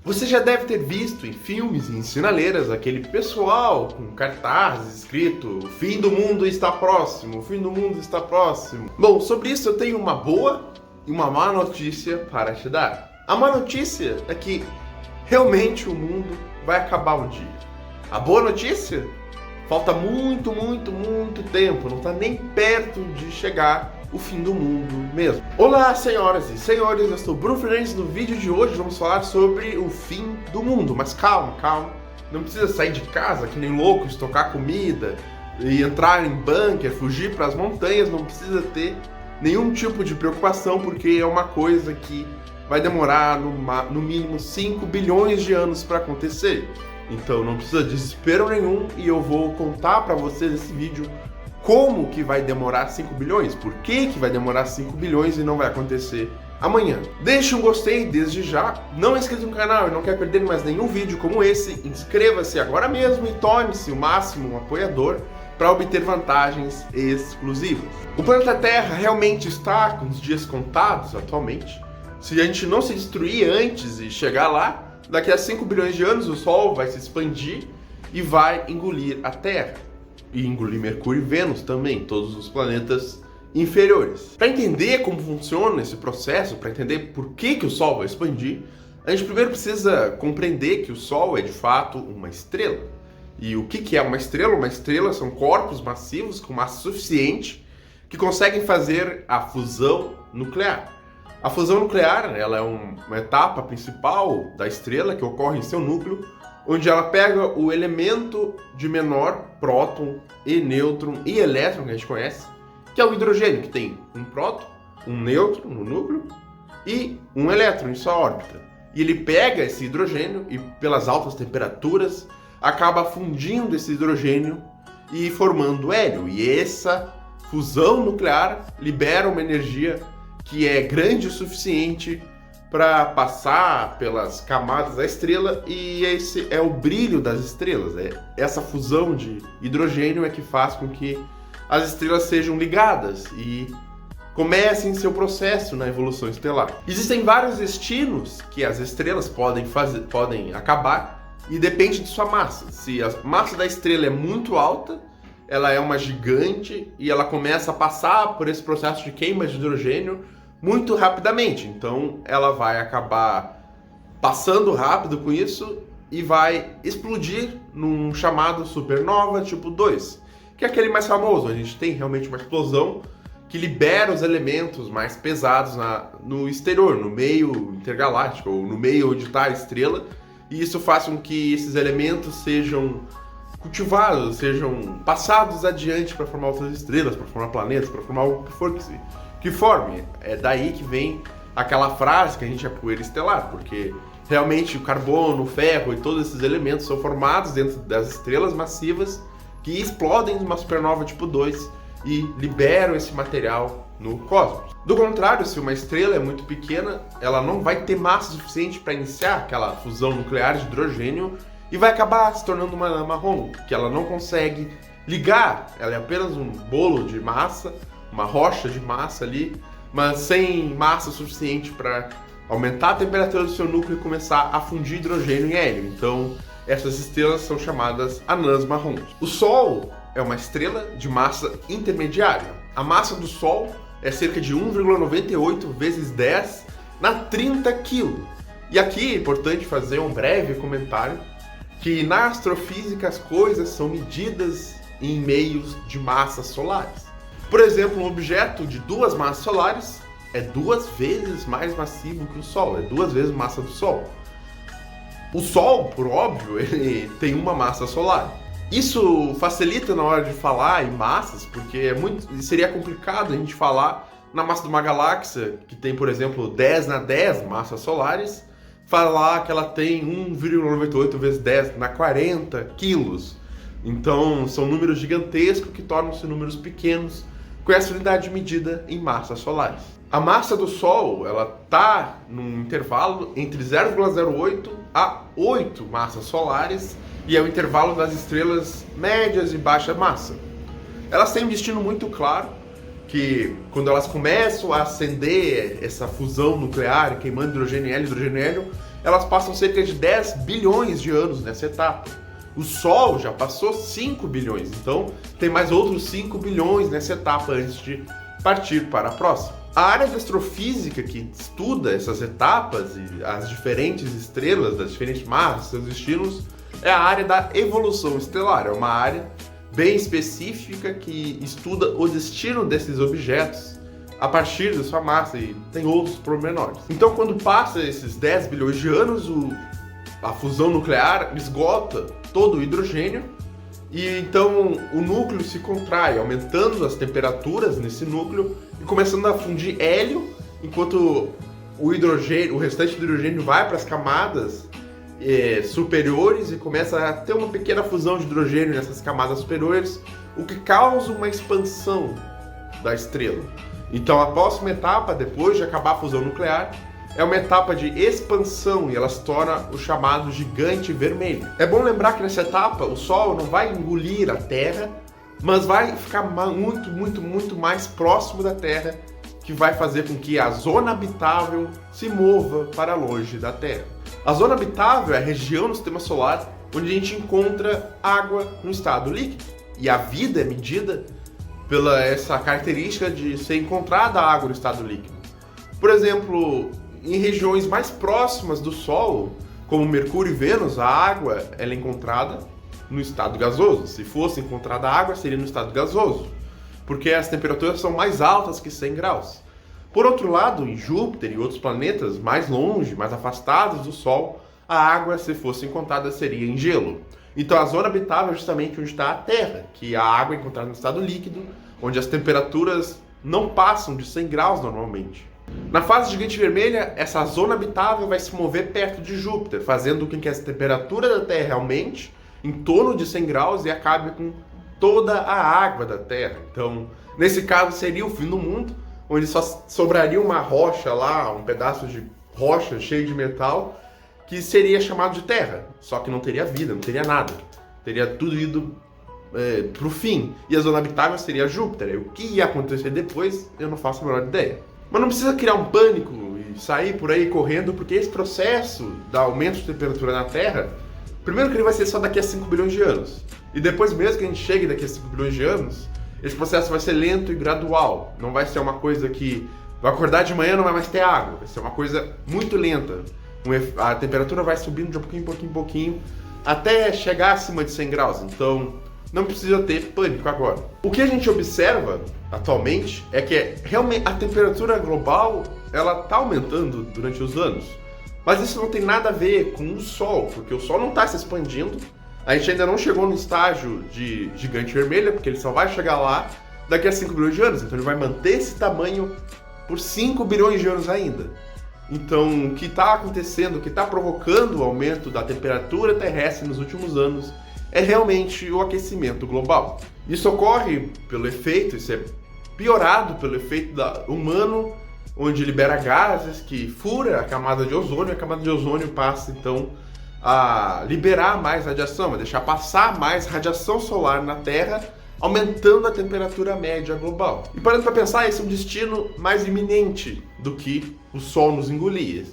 Você já deve ter visto em filmes e em sinaleiras aquele pessoal com cartazes escrito "O fim do mundo está próximo, o fim do mundo está próximo". Bom, sobre isso eu tenho uma boa e uma má notícia para te dar. A má notícia é que realmente o mundo vai acabar um dia. A boa notícia? Falta muito tempo, não está nem perto de chegar o fim do mundo mesmo. Olá, senhoras e senhores, eu sou o Bruno Fernandes. No vídeo de hoje vamos falar sobre o fim do mundo, mas calma, não precisa sair de casa que nem louco, estocar comida e entrar em bunker, fugir para as montanhas, não precisa ter nenhum tipo de preocupação, porque é uma coisa que vai demorar no mínimo 5 bilhões de anos para acontecer. Então não precisa de desespero nenhum e eu vou contar para vocês nesse vídeo como que vai demorar 5 bilhões, por que vai demorar 5 bilhões e não vai acontecer amanhã. Deixe um gostei desde já, não é inscrito no canal e não quer perder mais nenhum vídeo como esse, inscreva-se agora mesmo e torne-se o máximo um apoiador para obter vantagens exclusivas. O planeta Terra realmente está com os dias contados atualmente. Se a gente não se destruir antes e chegar lá, daqui a 5 bilhões de anos o Sol vai se expandir e vai engolir a Terra. E engolir Mercúrio e Vênus também, todos os planetas inferiores. Para entender como funciona esse processo, para entender por que o Sol vai expandir, a gente primeiro precisa compreender que o Sol é de fato uma estrela. E o que é uma estrela? Uma estrela são corpos massivos com massa suficiente que conseguem fazer a fusão nuclear. A fusão nuclear ela é uma etapa principal da estrela que ocorre em seu núcleo, onde ela pega o elemento de menor próton e nêutron e elétron que a gente conhece, que é o hidrogênio, que tem um próton, um nêutron no núcleo e um elétron em sua órbita. E ele pega esse hidrogênio e, pelas altas temperaturas, acaba fundindo esse hidrogênio e formando hélio. E essa fusão nuclear libera uma energia que é grande o suficiente para passar pelas camadas da estrela, e esse é o brilho das estrelas. Essa fusão de hidrogênio é que faz com que as estrelas sejam ligadas e comecem seu processo na evolução estelar. Existem vários destinos que as estrelas podem acabar e depende de sua massa. Se a massa da estrela é muito alta, ela é uma gigante e ela começa a passar por esse processo de queima de hidrogênio muito rapidamente, então ela vai acabar passando rápido com isso e vai explodir num chamado supernova tipo 2, que é aquele mais famoso, onde a gente tem realmente uma explosão que libera os elementos mais pesados no exterior, no meio intergaláctico, ou no meio onde está a estrela, e isso faz com que esses elementos sejam cultivados, sejam passados adiante para formar outras estrelas, para formar planetas, para formar o que for que forme. É daí que vem aquela frase que a gente é poeira estelar, porque realmente o carbono, o ferro e todos esses elementos são formados dentro das estrelas massivas que explodem numa supernova tipo 2 e liberam esse material no cosmos. Do contrário, se uma estrela é muito pequena, ela não vai ter massa suficiente para iniciar aquela fusão nuclear de hidrogênio e vai acabar se tornando uma anã marrom, que ela não consegue ligar, ela é apenas um bolo de massa, uma rocha de massa ali, mas sem massa suficiente para aumentar a temperatura do seu núcleo e começar a fundir hidrogênio em hélio. Então, essas estrelas são chamadas anãs marrons. O Sol é uma estrela de massa intermediária. A massa do Sol é cerca de 1,98 vezes 10 na 30 kg. E aqui é importante fazer um breve comentário que na astrofísica as coisas são medidas em meios de massas solares. Por exemplo, um objeto de 2 massas solares é 2 vezes mais massivo que o Sol, é 2 vezes a massa do Sol. O Sol, por óbvio, ele tem uma massa solar. Isso facilita na hora de falar em massas, porque seria complicado a gente falar na massa de uma galáxia que tem, por exemplo, 10 na 10 massas solares, falar que ela tem 1,98 vezes 10 na 40 quilos. Então, são números gigantescos que tornam-se números pequenos com essa unidade de medida em massas solares. A massa do Sol está num intervalo entre 0,08 a 8 massas solares e é o intervalo das estrelas médias e baixa massa. Elas têm um destino muito claro, que quando elas começam a acender essa fusão nuclear, queimando hidrogênio e hélio, elas passam cerca de 10 bilhões de anos nessa etapa. O Sol já passou 5 bilhões, então tem mais outros 5 bilhões nessa etapa antes de partir para a próxima. A área de astrofísica que estuda essas etapas e as diferentes estrelas, das diferentes massas, seus destinos, é a área da evolução estelar. É uma área bem específica que estuda o destino desses objetos a partir da sua massa e tem outros pormenores. Então, quando passa esses 10 bilhões de anos, a fusão nuclear esgota todo o hidrogênio e então o núcleo se contrai, aumentando as temperaturas nesse núcleo e começando a fundir hélio, enquanto o restante do hidrogênio vai para as camadas superiores e começa a ter uma pequena fusão de hidrogênio nessas camadas superiores, o que causa uma expansão da estrela. Então a próxima etapa, depois de acabar a fusão nuclear, é uma etapa de expansão e ela se torna o chamado gigante vermelho. É bom lembrar que nessa etapa o Sol não vai engolir a Terra, mas vai ficar muito mais próximo da Terra, que vai fazer com que a zona habitável se mova para longe da Terra. A zona habitável é a região no sistema solar onde a gente encontra água no estado líquido. E a vida é medida pela essa característica de ser encontrada água no estado líquido. Por exemplo, em regiões mais próximas do Sol, como Mercúrio e Vênus, a água ela é encontrada no estado gasoso. Se fosse encontrada água, seria no estado gasoso, porque as temperaturas são mais altas que 100 graus. Por outro lado, em Júpiter e outros planetas mais longe, mais afastados do Sol, a água, se fosse encontrada, seria em gelo. Então a zona habitável é justamente onde está a Terra, que a água é encontrada no estado líquido, onde as temperaturas não passam de 100 graus normalmente. Na fase gigante vermelha, essa zona habitável vai se mover perto de Júpiter, fazendo com que a temperatura da Terra aumente em torno de 100 graus e acabe com toda a água da Terra. Então, nesse caso, seria o fim do mundo, onde só sobraria uma rocha lá, um pedaço de rocha cheio de metal, que seria chamado de Terra. Só que não teria vida, não teria nada. Teria tudo ido para o fim. E a zona habitável seria Júpiter. E o que ia acontecer depois, eu não faço a menor ideia. Mas não precisa criar um pânico e sair por aí correndo, porque esse processo de aumento de temperatura na Terra, primeiro que ele vai ser só daqui a 5 bilhões de anos. E depois mesmo que a gente chegue daqui a 5 bilhões de anos, esse processo vai ser lento e gradual. Não vai ser uma coisa que vai acordar de manhã e não vai mais ter água. Vai ser uma coisa muito lenta. A temperatura vai subindo de pouquinho em pouquinho, até chegar acima de 100 graus. Então, não precisa ter pânico agora. O que a gente observa atualmente é que realmente a temperatura global ela está aumentando durante os anos. Mas isso não tem nada a ver com o Sol, porque o Sol não está se expandindo. A gente ainda não chegou no estágio de gigante vermelha, porque ele só vai chegar lá daqui a 5 bilhões de anos. Então ele vai manter esse tamanho por 5 bilhões de anos ainda. Então o que está acontecendo, o que está provocando o aumento da temperatura terrestre nos últimos anos é realmente o aquecimento global. Isso ocorre pelo efeito, isso é piorado pelo efeito humano, onde libera gases que fura a camada de ozônio, e a camada de ozônio passa então a liberar mais radiação, a deixar passar mais radiação solar na Terra, aumentando a temperatura média global. E parando para pensar, esse é um destino mais iminente do que o Sol nos engolir.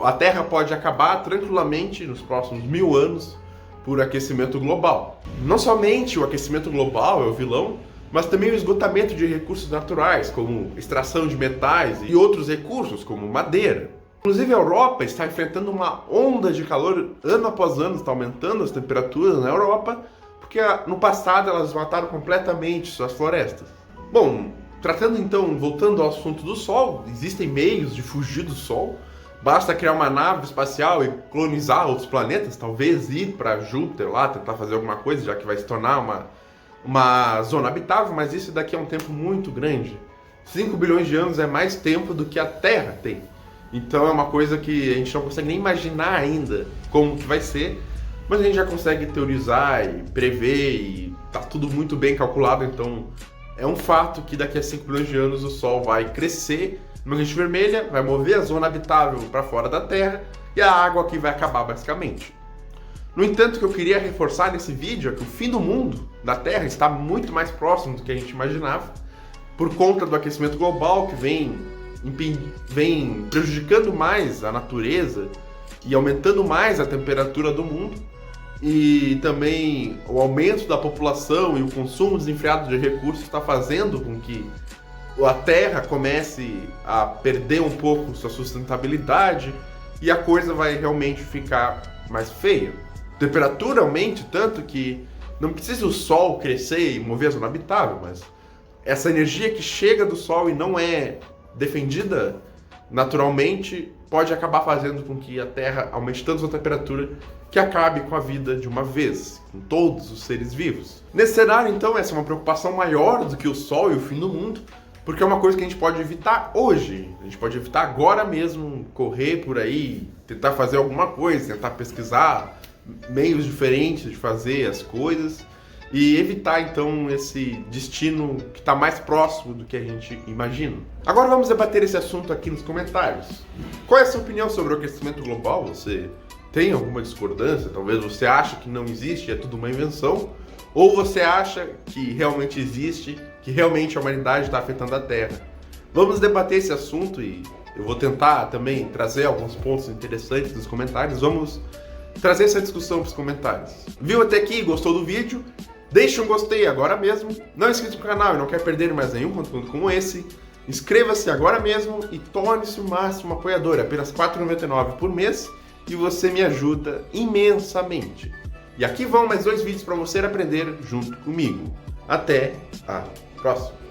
A Terra pode acabar tranquilamente nos próximos 1000 anos por aquecimento global. Não somente o aquecimento global é o vilão, mas também o esgotamento de recursos naturais, como extração de metais e outros recursos, como madeira. Inclusive a Europa está enfrentando uma onda de calor ano após ano, está aumentando as temperaturas na Europa, porque no passado elas mataram completamente suas florestas. Bom, voltando ao assunto do Sol, existem meios de fugir do Sol. Basta criar uma nave espacial e colonizar outros planetas, talvez ir para Júpiter lá, tentar fazer alguma coisa, já que vai se tornar uma zona habitável, mas isso daqui a um tempo muito grande. 5 bilhões de anos é mais tempo do que a Terra tem. Então é uma coisa que a gente não consegue nem imaginar ainda como que vai ser, mas a gente já consegue teorizar e prever e tá tudo muito bem calculado, então é um fato que daqui a 5 bilhões de anos o Sol vai crescer numa gigante vermelha, vai mover a zona habitável para fora da Terra e a água aqui vai acabar basicamente. No entanto, o que eu queria reforçar nesse vídeo é que o fim do mundo da Terra está muito mais próximo do que a gente imaginava, por conta do aquecimento global que vem prejudicando mais a natureza e aumentando mais a temperatura do mundo, e também o aumento da população e o consumo desenfreado de recursos está fazendo com que a Terra comece a perder um pouco sua sustentabilidade e a coisa vai realmente ficar mais feia. A temperatura aumente tanto que não precisa o Sol crescer e mover a zona habitável, mas essa energia que chega do Sol e não é defendida naturalmente pode acabar fazendo com que a Terra aumente tanto a temperatura que acabe com a vida de uma vez, com todos os seres vivos. Nesse cenário, então, essa é uma preocupação maior do que o Sol e o fim do mundo, porque é uma coisa que a gente pode evitar hoje. A gente pode evitar agora mesmo, correr por aí, tentar fazer alguma coisa, tentar pesquisar meios diferentes de fazer as coisas e evitar então esse destino que está mais próximo do que a gente imagina. Agora vamos debater esse assunto aqui nos comentários. Qual é a sua opinião sobre o aquecimento global? Você tem alguma discordância? Talvez você ache que não existe, é tudo uma invenção, ou você acha que realmente existe, que realmente a humanidade está afetando a Terra? Vamos debater esse assunto e eu vou tentar também trazer alguns pontos interessantes nos comentários. Vamos trazer essa discussão para os comentários. Viu até aqui? Gostou do vídeo? Deixe um gostei agora mesmo. Não é inscrito no canal e não quer perder mais nenhum conteúdo como esse? Inscreva-se agora mesmo e torne-se o máximo apoiador. É apenas R$ 4,99 por mês e você me ajuda imensamente. E aqui vão mais 2 vídeos para você aprender junto comigo. Até a próxima!